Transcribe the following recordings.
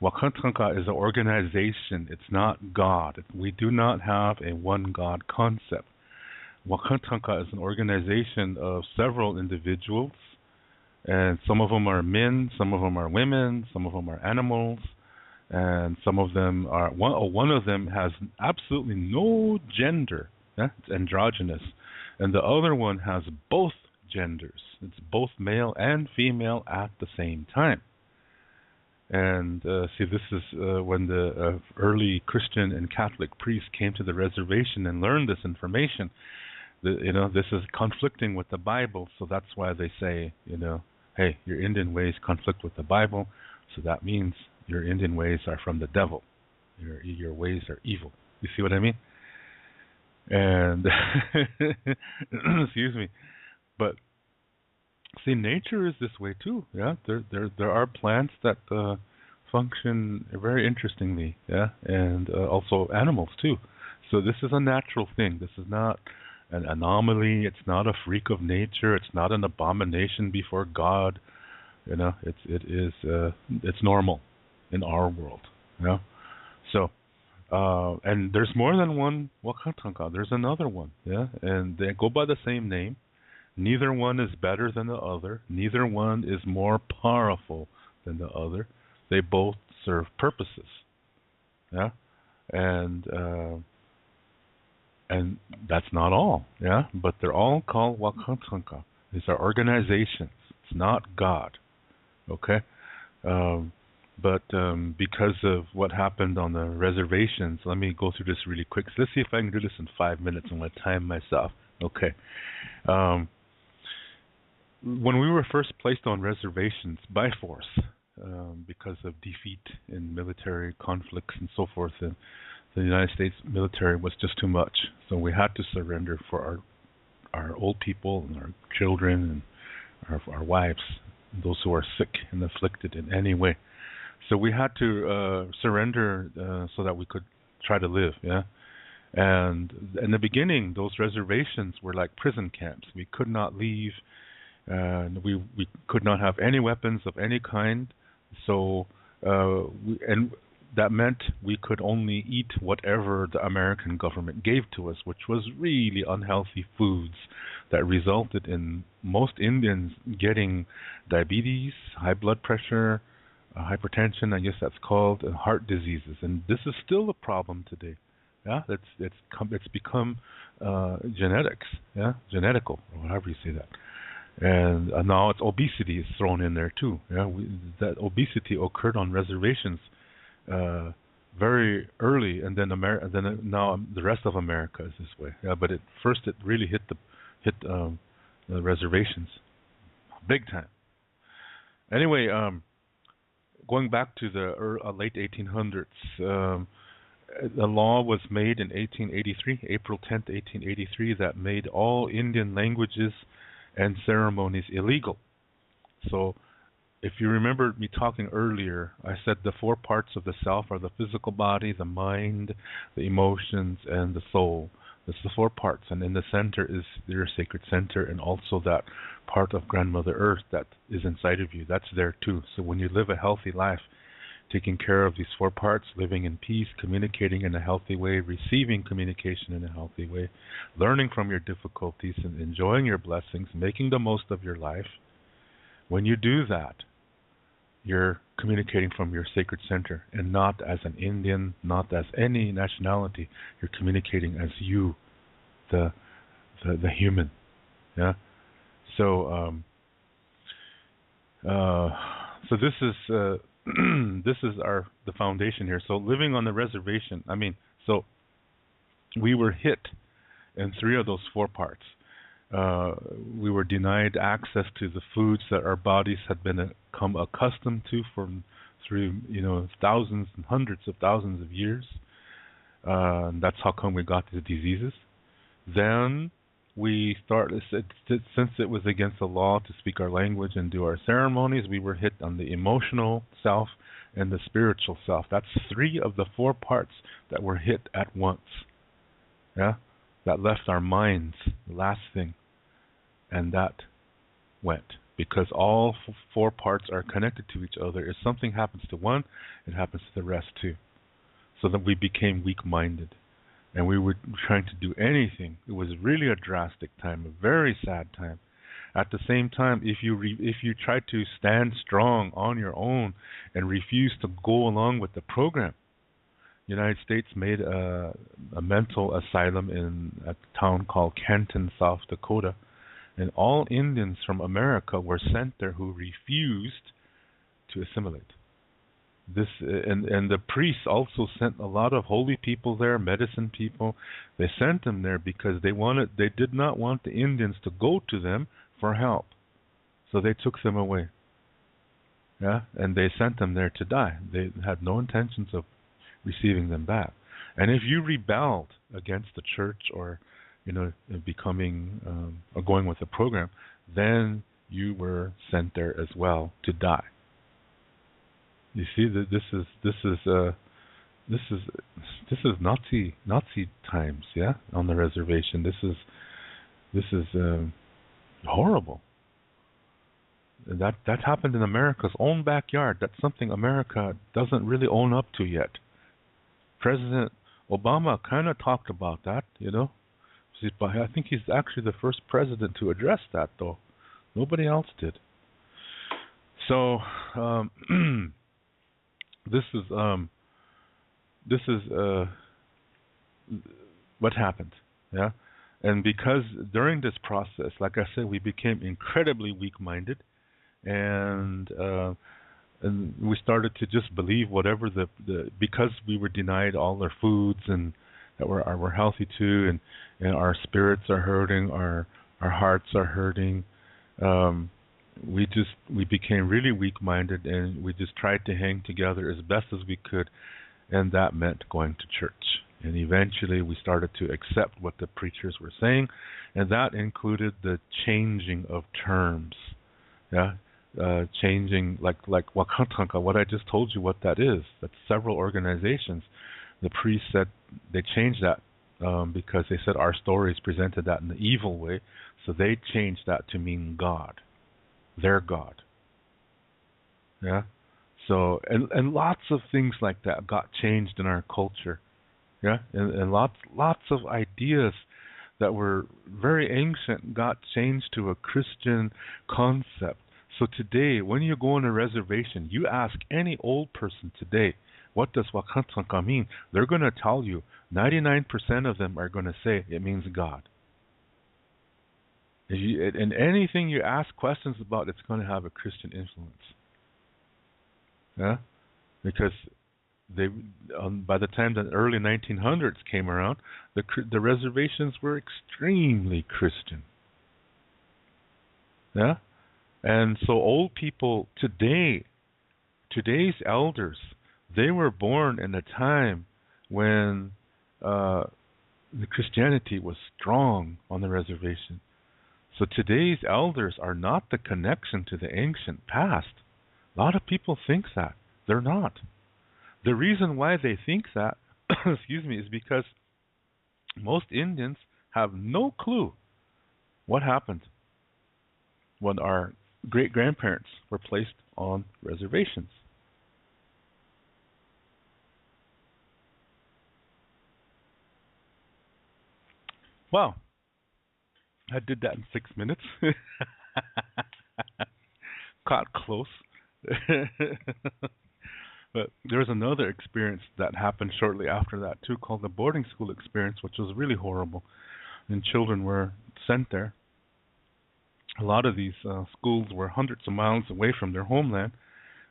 Wakan Tanka is an organization. It's not God. We do not have a one God concept. Wakan Tanka is an organization of several individuals, and some of them are men, some of them are women, some of them are animals, and some of them are one of them has absolutely no gender. Yeah? It's androgynous, and the other one has both genders. It's both male and female at the same time. And see, this is when the early Christian and Catholic priests came to the reservation and learned this information. This is conflicting with the Bible, so that's why they say, hey, your Indian ways conflict with the Bible, so that means your Indian ways are from the devil. Your ways are evil. You see what I mean? And excuse me, but see, nature is this way too. Yeah, there are plants that function very interestingly. Yeah, and also animals too. So this is a natural thing. This is not an anomaly. It's not a freak of nature. It's not an abomination before God. It's normal in our world. Yeah. So, and there's more than one Wakan Tanka. There's another one. Yeah, and they go by the same name. Neither one is better than the other. Neither one is more powerful than the other. They both serve purposes. Yeah, and that's not all. Yeah, but they're all called Wakan Tanka. These are organizations. It's not God. Okay, but because of what happened on the reservations, let me go through this really quick. So let's see if I can do this in 5 minutes. I'm going to time myself. Okay. When we were first placed on reservations by force, because of defeat in military conflicts and so forth, and the United States military was just too much. So we had to surrender for our old people and our children and our wives, those who are sick and afflicted in any way. So we had to surrender so that we could try to live. Yeah. And in the beginning, those reservations were like prison camps. We could not leave. And we could not have any weapons of any kind, so and that meant we could only eat whatever the American government gave to us, which was really unhealthy foods that resulted in most Indians getting diabetes, high blood pressure, hypertension, I guess that's called, and heart diseases. And this is still a problem today. Yeah, it's become genetics, yeah, genetical, or however you say that. And now it's obesity is thrown in there too. Yeah, that obesity occurred on reservations very early, and then now the rest of America is this way. Yeah, but first it really hit the reservations big time. Anyway, going back to the late 1800s, a law was made in 1883, April 10th, 1883, that made all Indian languages and ceremonies illegal. So if you remember me talking earlier, I said the four parts of the self are the physical body, the mind, the emotions, and the soul. That's the four parts, and in the center is your sacred center, and also that part of Grandmother Earth that is inside of you. That's there too. So when you live a healthy life, taking care of these four parts, living in peace, communicating in a healthy way, receiving communication in a healthy way, learning from your difficulties and enjoying your blessings, making the most of your life. When you do that, you're communicating from your sacred center and not as an Indian, not as any nationality. You're communicating as you, the human. Yeah. So so this is this is the foundation here. So living on the reservation, so we were hit in three of those four parts. We were denied access to the foods that our bodies had become accustomed to through thousands and hundreds of thousands of years. That's how come we got these diseases. Then we started, since it was against the law to speak our language and do our ceremonies, we were hit on the emotional self and the spiritual self. That's three of the four parts that were hit at once. Yeah, that left our minds, the last thing, and that went because all four parts are connected to each other. If something happens to one, it happens to the rest too. So that we became weak-minded, and we were trying to do anything. It was really a drastic time, a very sad time. At the same time, if you try to stand strong on your own and refuse to go along with the program, the United States made a mental asylum in a town called Canton, South Dakota, and all Indians from America were sent there who refused to assimilate. This and the priests also sent a lot of holy people there, medicine people. They sent them there because they did not want the Indians to go to them for help, so they took them away. Yeah, and they sent them there to die. They had no intentions of receiving them back. And if you rebelled against the church or becoming or going with the program, then you were sent there as well to die. You see that this is Nazi times, yeah, on the reservation. This is horrible. That happened in America's own backyard. That's something America doesn't really own up to yet. President Obama kind of talked about that, but I think he's actually the first president to address that, though. Nobody else did. So this is what happened, yeah. And because during this process, like I said, we became incredibly weak-minded, and we started to just believe whatever because we were denied all our foods and that we're healthy too, and our spirits are hurting, our hearts are hurting. We became really weak-minded, and we just tried to hang together as best as we could, and that meant going to church. And eventually we started to accept what the preachers were saying, and that included the changing of terms. Yeah, changing like Wakan Tanka, what I just told you what that is. That's several organizations. The priests said they changed that because they said our stories presented that in the evil way, so they changed that to mean God, their God. Yeah. So and lots of things like that got changed in our culture. Yeah, and lots of ideas that were very ancient got changed to a Christian concept. So today, when you go on a reservation, you ask any old person today, what does Wakan Tanka mean? They're going to tell you, 99% of them are going to say it means God. And anything you ask questions about, it's going to have a Christian influence. Yeah, because by the time the early 1900s came around, the reservations were extremely Christian. Yeah, and so old people today's elders, they were born in a time when the Christianity was strong on the reservation. So today's elders are not the connection to the ancient past. A lot of people think that. They're not. The reason why they think that, is because most Indians have no clue what happened when our great-grandparents were placed on reservations. Wow. I did that in 6 minutes. Caught close. But there was another experience that happened shortly after that too, called the boarding school experience, which was really horrible. And children were sent there. A lot of these schools were hundreds of miles away from their homeland,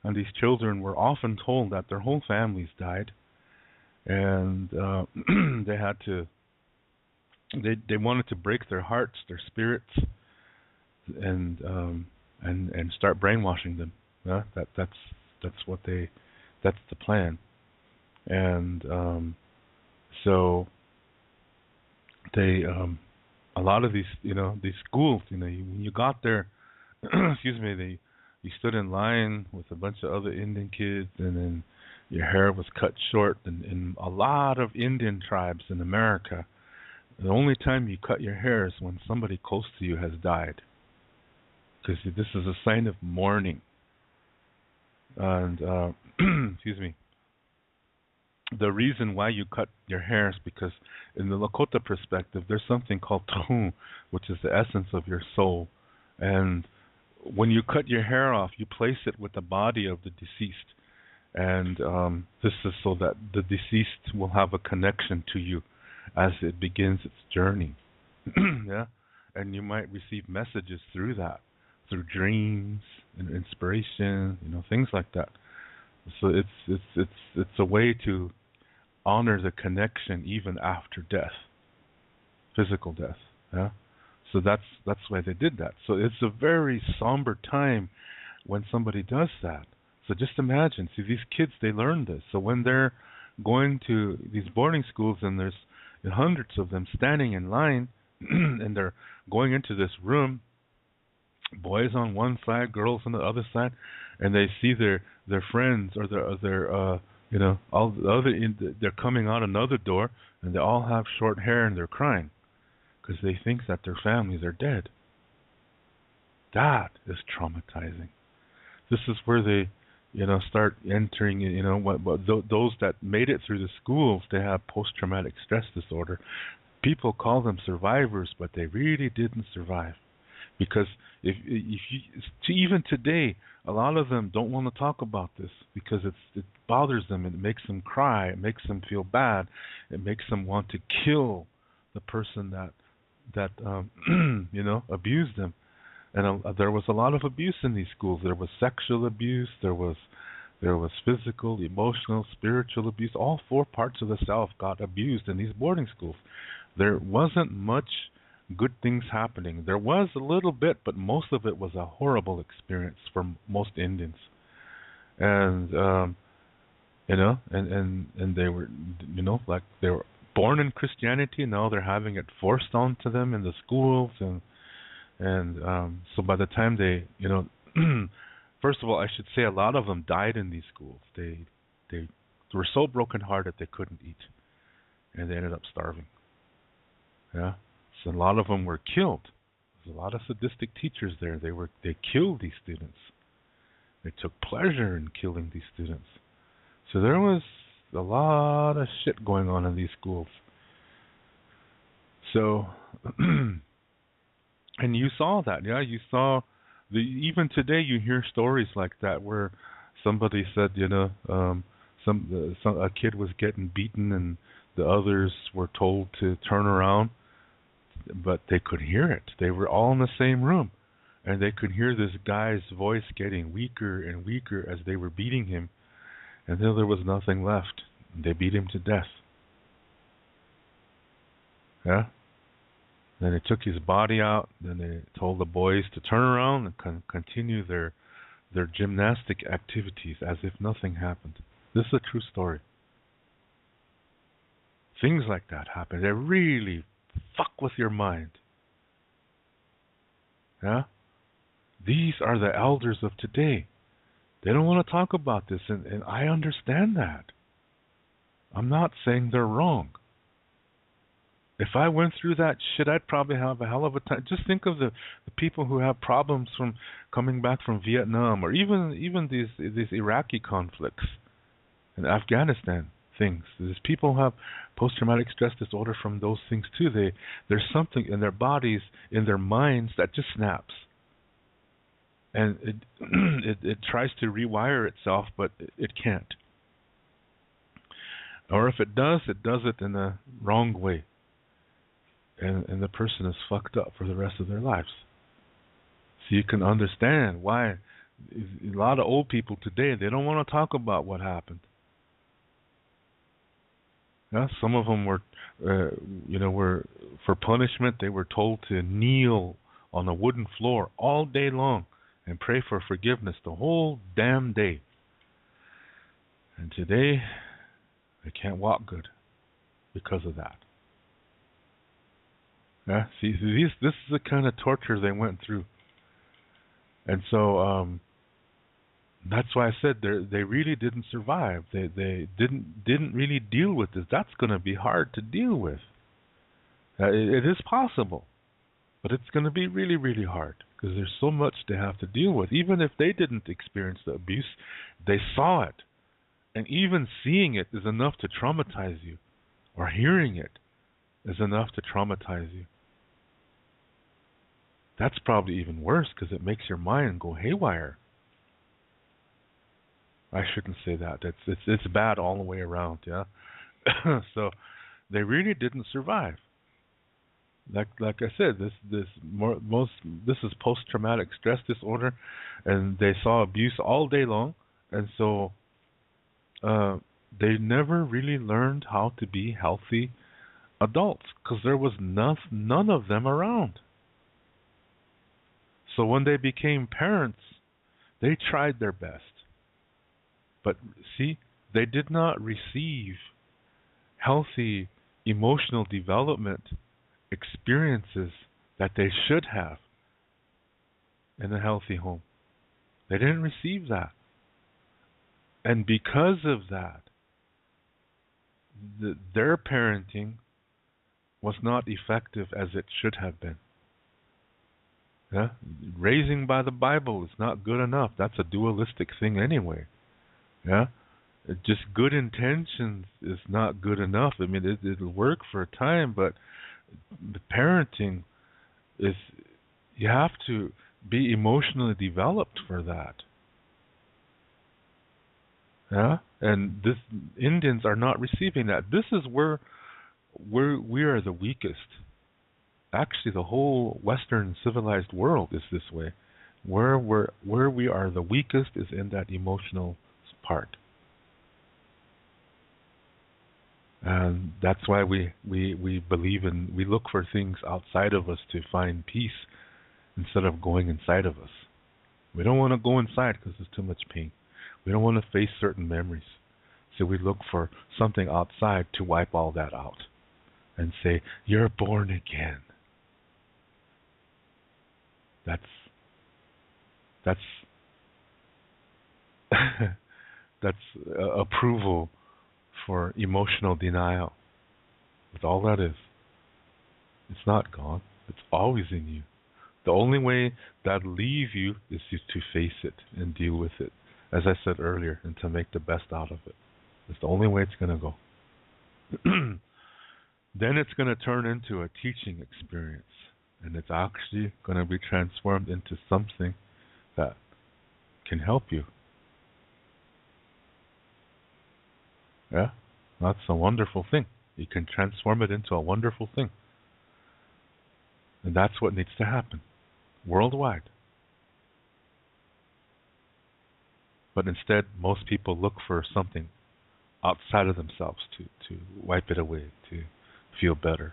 and these children were often told that their whole families died, and they had to. They wanted to break their hearts, their spirits, and start brainwashing them. Yeah, that's what they. That's the plan, and so they a lot of these these schools when you got there, you stood in line with a bunch of other Indian kids, and then your hair was cut short, and in a lot of Indian tribes in America, the only time you cut your hair is when somebody close to you has died, because this is a sign of mourning. And excuse me. The reason why you cut your hair is because, in the Lakota perspective, there's something called tohu, which is the essence of your soul. And when you cut your hair off, you place it with the body of the deceased. And this is so that the deceased will have a connection to you as it begins its journey. Yeah, and you might receive messages through that, through dreams and inspiration, things like that. So it's a way to honor the connection even after death, physical death. Yeah, so that's why they did that. So it's a very somber time when somebody does that. So just imagine, see, these kids, they learn this. So when they're going to these boarding schools and there's hundreds of them standing in line and they're going into this room, boys on one side, girls on the other side, and they see their friends or their all the other they're coming out another door, and they all have short hair and they're crying because they think that their families are dead. That is traumatizing. This is where they start entering, those that made it through the schools, they have post-traumatic stress disorder. People call them survivors, but they really didn't survive. Because if you, even today, a lot of them don't want to talk about this because it bothers them. It makes them cry. It makes them feel bad. It makes them want to kill the person that abused them. And there was a lot of abuse in these schools. There was sexual abuse. There was physical, emotional, spiritual abuse. All four parts of the self got abused in these boarding schools. There wasn't much good things happening. There was a little bit, but most of it was a horrible experience for most Indians. And and they were like they were born in Christianity. Now they're having it forced onto them in the schools, and so by the time they first of all, I should say a lot of them died in these schools. They were so brokenhearted they couldn't eat, and they ended up starving. Yeah. So a lot of them were killed. There's a lot of sadistic teachers there. They killed these students. They took pleasure in killing these students. So there was a lot of shit going on in these schools. So, and you saw that, yeah. You saw even today you hear stories like that where somebody said, a kid was getting beaten and the others were told to turn around. But they could hear it. They were all in the same room, and they could hear this guy's voice getting weaker and weaker as they were beating him, until there was nothing left. They beat him to death. Yeah. Then they took his body out. Then they told the boys to turn around and continue their gymnastic activities as if nothing happened. This is a true story. Things like that happen. They really fuck with your mind. Yeah? These are the elders of today. They don't want to talk about this, and I understand that. I'm not saying they're wrong. If I went through that shit, I'd probably have a hell of a time. Just think of the people who have problems from coming back from Vietnam, or even these Iraqi conflicts and Afghanistan things. These people have post-traumatic stress disorder from those things too. There's something in their bodies, in their minds that just snaps, and it tries to rewire itself, but it can't. Or if it does it in the wrong way, and the person is fucked up for the rest of their lives. So you can understand why a lot of old people today, they don't want to talk about what happened. Yeah, some of them were for punishment. They were told to kneel on a wooden floor all day long and pray for forgiveness the whole damn day. And today, they can't walk good because of that. Yeah, see, this is the kind of torture they went through, and so that's why I said they really didn't survive. They didn't really deal with this. That's going to be hard to deal with. It is possible, but it's going to be really, really hard. because there's so much they have to deal with. Even if they didn't experience the abuse, they saw it. And even seeing it is enough to traumatize you, or hearing it is enough to traumatize you. That's probably even worse because it makes your mind go haywire. I shouldn't say that. It's bad all the way around, yeah. So they really didn't survive. Like I said, this is post-traumatic stress disorder, and they saw abuse all day long, and so they never really learned how to be healthy adults because there was none of them around. So when they became parents, they tried their best. But see, they did not receive healthy emotional development experiences that they should have in a healthy home. They didn't receive that. And because of that, their parenting was not effective as it should have been. Yeah? Raising by the Bible is not good enough. That's a dualistic thing anyway. Yeah? Just good intentions is not good enough. I mean, it'll work for a time, but the parenting is, you have to be emotionally developed for that. Yeah? And Indians are not receiving that. This is where we are the weakest. Actually, the whole Western civilized world is this way. Where we are the weakest is in that emotional part. And that's why we believe in, we look for things outside of us to find peace instead of going inside of us. We don't want to go inside because there's too much pain. We don't want to face certain memories. So we look for something outside to wipe all that out and say, you're born again. That's that's approval for emotional denial. That's all that is. It's not gone. It's always in you. The only way that'll leave you is to face it and deal with it, as I said earlier, and to make the best out of it. It's the only way it's going to go. Then it's going to turn into a teaching experience, and it's actually going to be transformed into something that can help you. Yeah, that's a wonderful thing. You can transform it into a wonderful thing. And that's what needs to happen, worldwide. But instead, most people look for something outside of themselves to wipe it away, to feel better.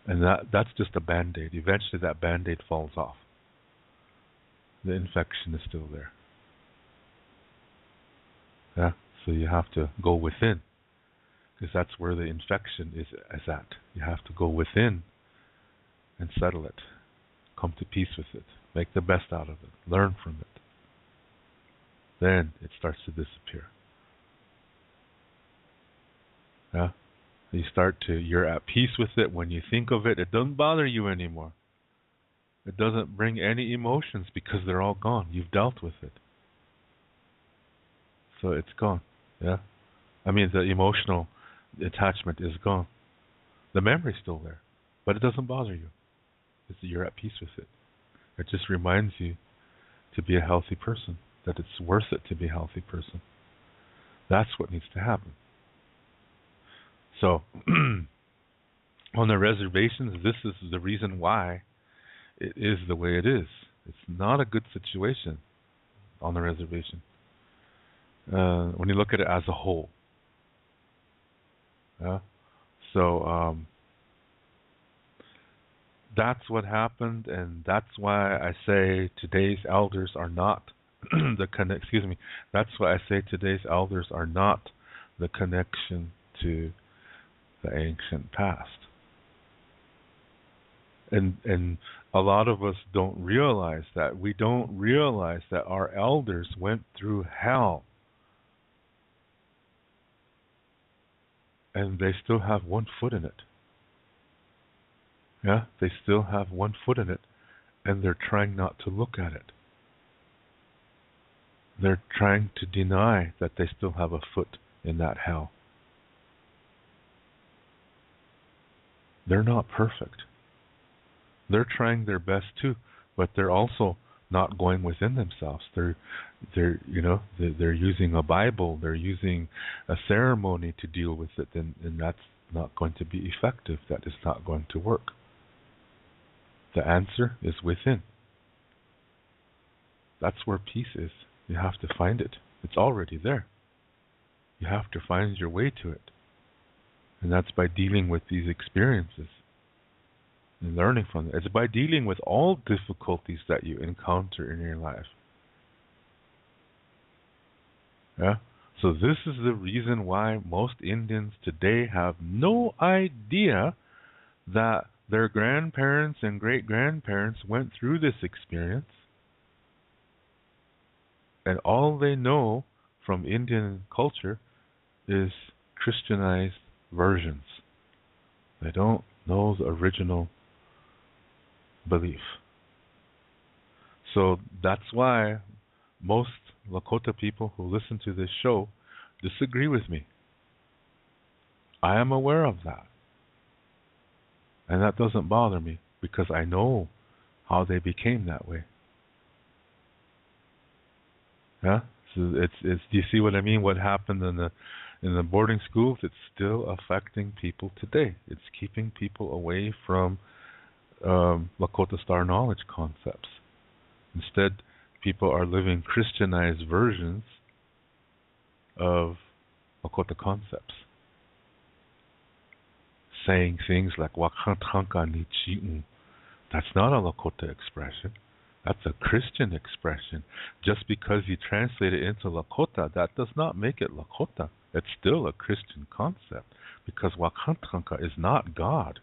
And that's just a Band-Aid. Eventually that Band-Aid falls off. The infection is still there. Yeah, so you have to go within, because that's where the infection is at. You have to go within and settle it. Come to peace with it. Make the best out of it. Learn from it. Then it starts to disappear. Yeah? You're at peace with it. When you think of it, it doesn't bother you anymore. It doesn't bring any emotions because they're all gone. You've dealt with it. So it's gone. Yeah? I mean, the emotional attachment is gone. The memory's still there, but it doesn't bother you. You're at peace with it. It just reminds you to be a healthy person, that it's worth it to be a healthy person. That's what needs to happen. So, on the reservations, this is the reason why it is the way it is. It's not a good situation on the reservation when you look at it as a whole. Yeah? So, that's what happened, and that's why I say today's elders are not That's why I say today's elders are not the connection to the ancient past. And a lot of us don't realize that. We don't realize that our elders went through hell, and they still have one foot in it. Yeah, they still have one foot in it. and they're trying not to look at it. They're trying to deny that they still have a foot in that hell. They're not perfect. They're trying their best too, but they're also not going within themselves. They're using a Bible, they're using a ceremony to deal with it, and that's not going to be effective. That is not going to work. The answer is within. That's where peace is. You have to find it. It's already there. You have to find your way to it. And that's by dealing with these experiences and learning from it. It's by dealing with all difficulties that you encounter in your life. Yeah? So this is the reason why most Indians today have no idea that their grandparents and great-grandparents went through this experience. And all they know from Indian culture is Christianized versions. They don't know the original belief. So that's why most Lakota people who listen to this show disagree with me. I am aware of that. And that doesn't bother me because I know how they became that way. Yeah? So it's do you see what I mean? What happened in the boarding schools, it's still affecting people today. It's keeping people away from Lakota Star knowledge concepts. Instead, people are living Christianized versions of Lakota concepts. Saying things like Wakan Tanka ni Sioux. That's not a Lakota expression. That's a Christian expression. Just because you translate it into Lakota, that does not make it Lakota. It's still a Christian concept because Wakan Tanka is not God.